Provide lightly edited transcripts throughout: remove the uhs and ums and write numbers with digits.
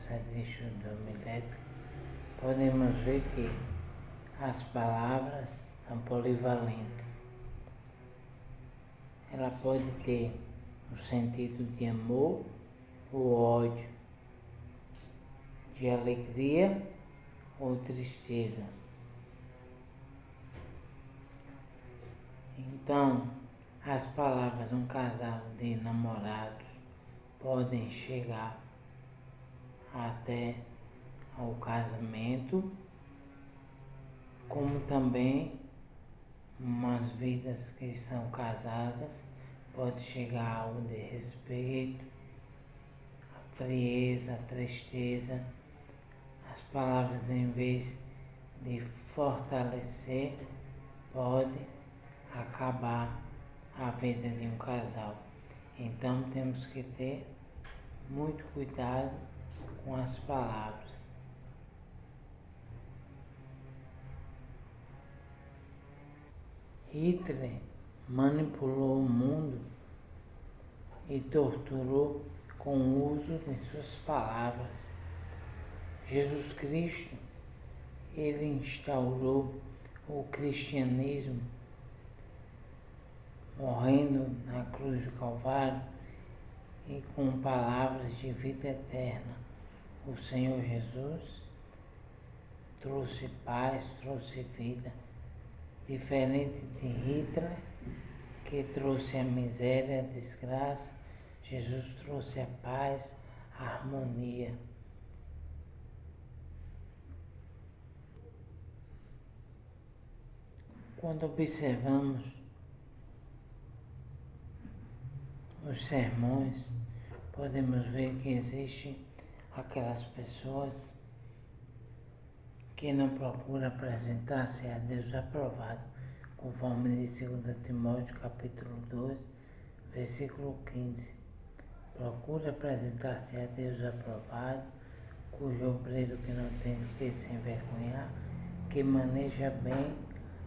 serviço de homilética, podemos ver que as palavras são polivalentes. Ela pode ter o sentido de amor ou ódio, de alegria ou tristeza. Então, as palavras de um casal de namorados podem chegar até ao casamento, como também umas vidas que são casadas pode chegar ao desrespeito, a frieza, a tristeza. As palavras, em vez de fortalecer, pode acabar a vida de um casal. Então temos que ter muito cuidado com as palavras. Hitler manipulou o mundo e torturou com o uso de suas palavras. Jesus Cristo, ele instaurou o cristianismo, morrendo na cruz do Calvário e com palavras de vida eterna. O Senhor Jesus trouxe paz, trouxe vida, diferente de Hitler, que trouxe a miséria, a desgraça. Jesus trouxe a paz, a harmonia. Quando observamos os sermões, podemos ver que existem aquelas pessoas que não procuram apresentar-se a Deus aprovado, conforme de 2 Timóteo capítulo 2, versículo 15. Procura apresentar-te a Deus aprovado, cujo obreiro que não tem do que se envergonhar, que maneja bem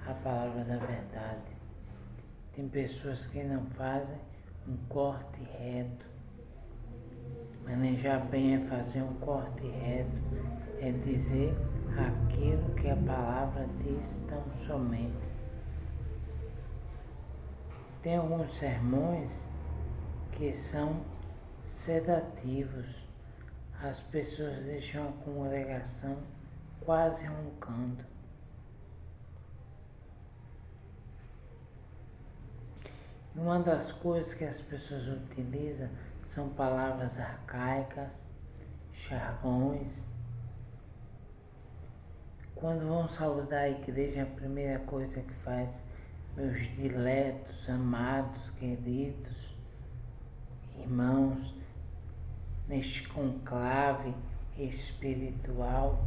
a palavra da verdade. Tem pessoas que não fazem um corte reto. Manejar bem é fazer um corte reto, é dizer aquilo que a palavra diz tão somente. Tem alguns sermões que são sedativos. As pessoas deixam a congregação quase roncando. Uma das coisas que as pessoas utilizam são palavras arcaicas, jargões. Quando vão saudar a igreja, a primeira coisa que faz, meus diletos, amados, queridos, irmãos, neste conclave espiritual,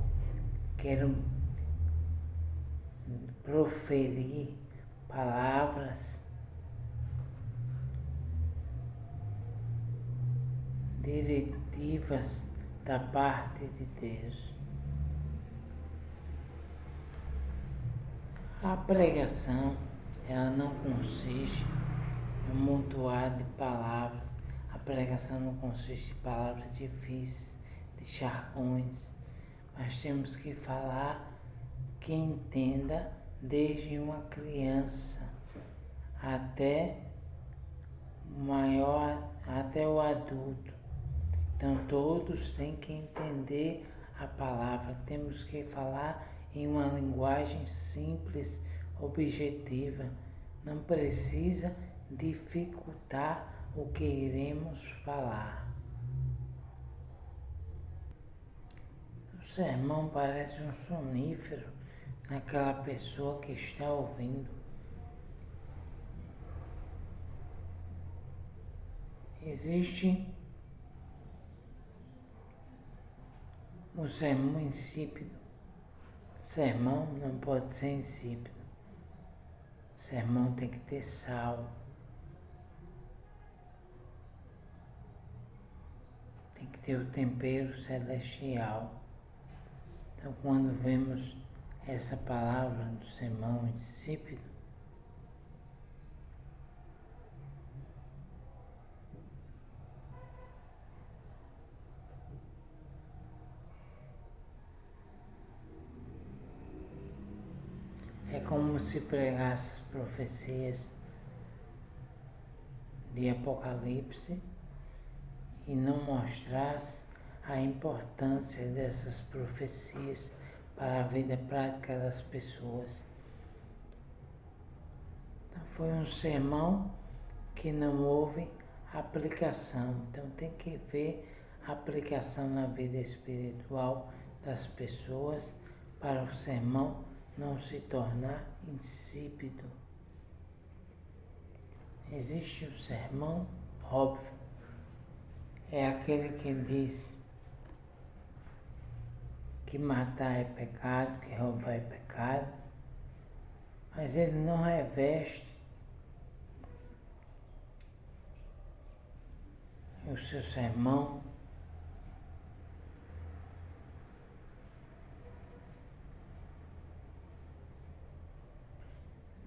quero proferir palavras diretivas da parte de Deus. A pregação, ela não consiste em um montoar de palavras. A pregação não consiste em palavras difíceis, de jargões, mas temos que falar que entenda desde uma criança até o maior, até o adulto. Então todos têm que entender a palavra. Temos que falar em uma linguagem simples, objetiva. Não precisa dificultar o que iremos falar. O sermão parece um sonífero naquela pessoa que está ouvindo. Existe o sermão insípido. Sermão não pode ser insípido. Sermão tem que ter sal. Tem que ter o tempero celestial. Então, quando vemos essa palavra do sermão insípido, como se pregasse as profecias de Apocalipse e não mostrasse a importância dessas profecias para a vida prática das pessoas. Então, foi um sermão que não houve aplicação. Então tem que ver a aplicação na vida espiritual das pessoas para o sermão não se tornar insípido. Existe o sermão óbvio, é aquele que diz que matar é pecado, que roubar é pecado, mas ele não reveste o seu sermão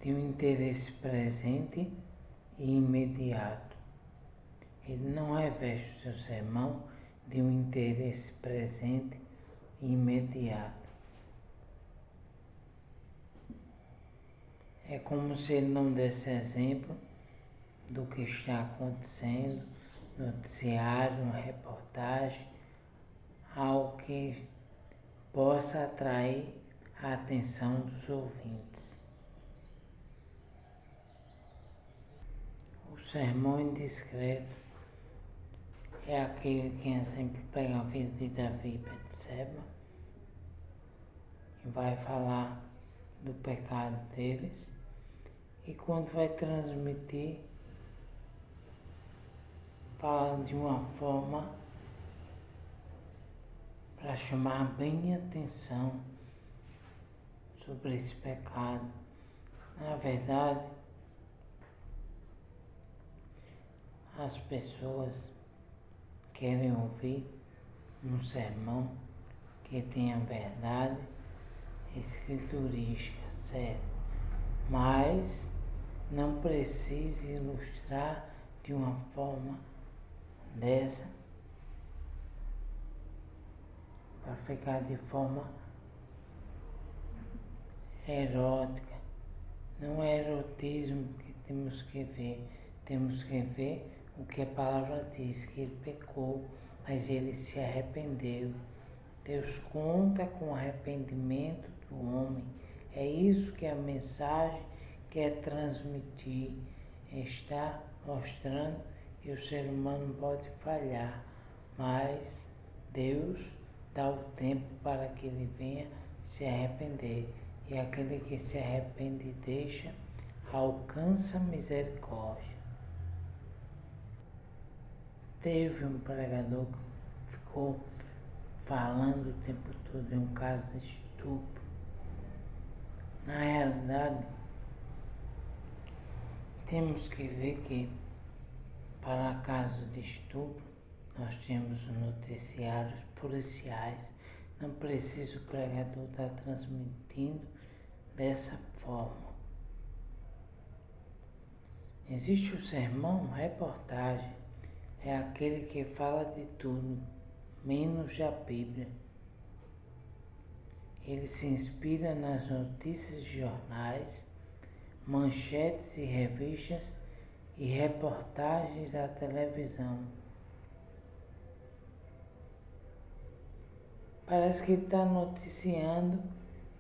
de um interesse presente e imediato. Ele não reveste o seu sermão de um interesse presente e imediato. É como se ele não desse exemplo do que está acontecendo, noticiário, uma reportagem, algo que possa atrair a atenção dos ouvintes. O sermão indiscreto é aquele que sempre pega a vida de Davi e Betseba e vai falar do pecado deles, e quando vai transmitir, fala de uma forma para chamar bem a atenção sobre esse pecado. Na verdade, as pessoas querem ouvir um sermão que tenha verdade escriturística, certo? Mas não precisa ilustrar de uma forma dessa para ficar de forma erótica. Não é erotismo que temos que ver o que a palavra diz, que ele pecou, mas ele se arrependeu. Deus conta com o arrependimento do homem. É isso que a mensagem quer transmitir. Está mostrando que o ser humano pode falhar, mas Deus dá o tempo para que ele venha se arrepender. E aquele que se arrepende e deixa, alcança misericórdia. Teve um pregador que ficou falando o tempo todo em um caso de estupro. Na realidade, temos que ver que para casos de estupro, nós temos noticiários policiais. Não precisa o pregador estar transmitindo dessa forma. Existe o sermão reportagem, é aquele que fala de tudo, menos da Bíblia. Ele se inspira nas notícias de jornais, manchetes de revistas e reportagens da televisão. Parece que ele está noticiando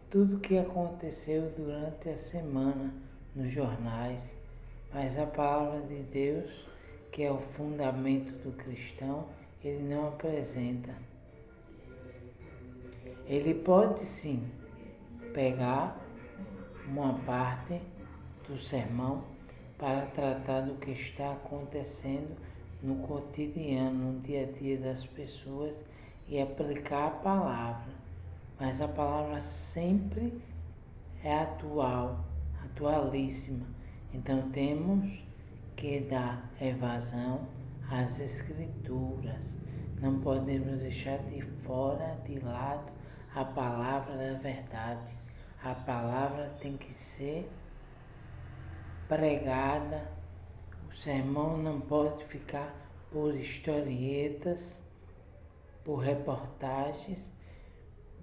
tudo o que aconteceu durante a semana nos jornais, mas a palavra de Deus, que é o fundamento do cristão, ele não apresenta. Ele pode sim pegar uma parte do sermão para tratar do que está acontecendo no cotidiano, no dia a dia das pessoas e aplicar a palavra. Mas a palavra sempre é atual, atualíssima. Então temos que dar evasão às escrituras. Não podemos deixar de fora, de lado, a palavra da verdade. A palavra tem que ser pregada. O sermão não pode ficar por historietas, por reportagens.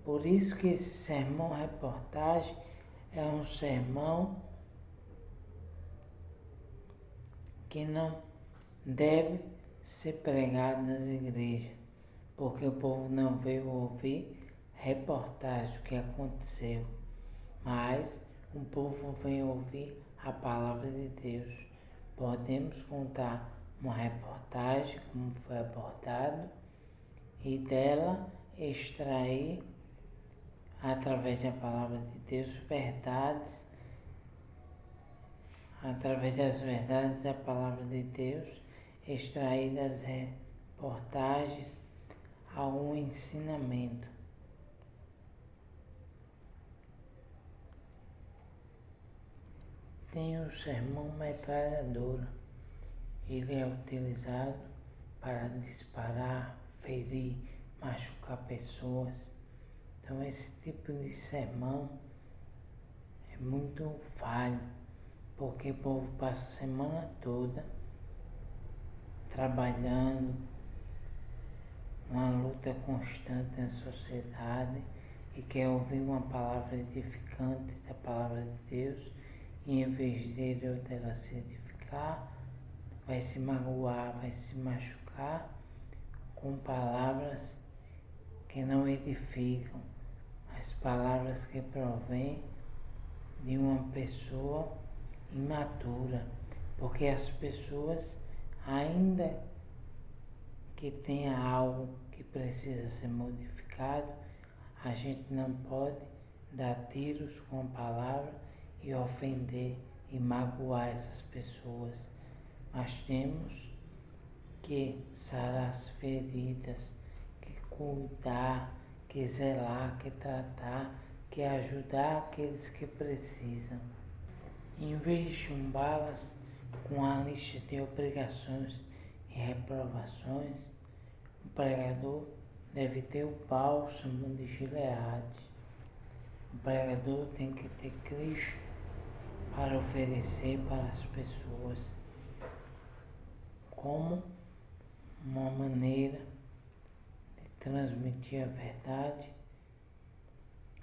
Por isso que esse sermão reportagem é um sermão que não deve ser pregado nas igrejas, porque o povo não veio ouvir reportagem do que aconteceu, mas o povo veio ouvir a palavra de Deus. Podemos contar uma reportagem, como foi abordado, e dela extrair, através da palavra de Deus, verdades, através das verdades da palavra de Deus, extrair das reportagens algum ensinamento. Tem o sermão metralhadora. Ele é utilizado para disparar, ferir, machucar pessoas. Então esse tipo de sermão é muito falho, porque o povo passa a semana toda trabalhando, uma luta constante na sociedade e quer ouvir uma palavra edificante da palavra de Deus, e em vez dele ou dela se edificar, vai se magoar, vai se machucar com palavras que não edificam, as palavras que provêm de uma pessoa imatura, porque as pessoas, ainda que tenha algo que precisa ser modificado, a gente não pode dar tiros com a palavra e ofender e magoar essas pessoas. Mas temos que sarar as feridas, que cuidar, que zelar, que tratar, que ajudar aqueles que precisam. Em vez de chumbá-las com a lista de obrigações e reprovações, o pregador deve ter o bálsamo de Gileade. O pregador tem que ter Cristo para oferecer para as pessoas como uma maneira de transmitir a verdade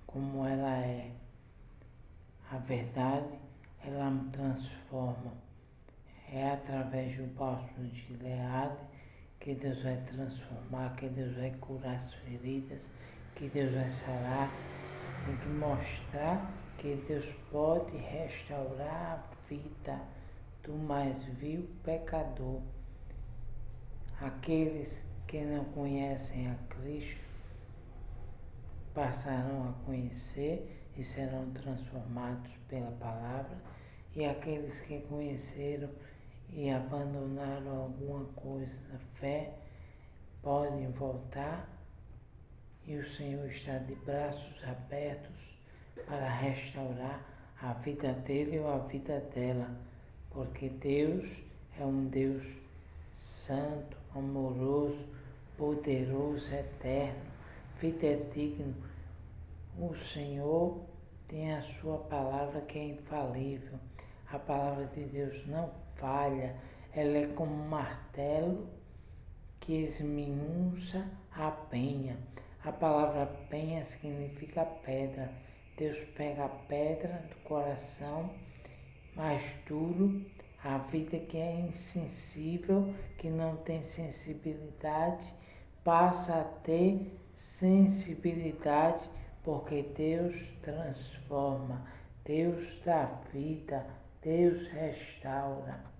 como ela é. A verdade, ela me transforma. É através do bálsamo de Gileade que Deus vai transformar, que Deus vai curar as feridas, que Deus vai sarar. Tem que mostrar que Deus pode restaurar a vida do mais vil pecador. Aqueles que não conhecem a Cristo passarão a conhecer e serão transformados pela palavra, e aqueles que conheceram e abandonaram alguma coisa da fé podem voltar, e o Senhor está de braços abertos para restaurar a vida dele ou a vida dela, porque Deus é um Deus santo, amoroso, poderoso, eterno, fidedigno. O Senhor tem a sua palavra que é infalível. A palavra de Deus não falha, ela é como um martelo que esmiuça a penha. A palavra penha significa pedra. Deus pega a pedra do coração mais duro, a vida que é insensível, que não tem sensibilidade, passa a ter sensibilidade, porque Deus transforma, Deus dá vida, Deus restaura.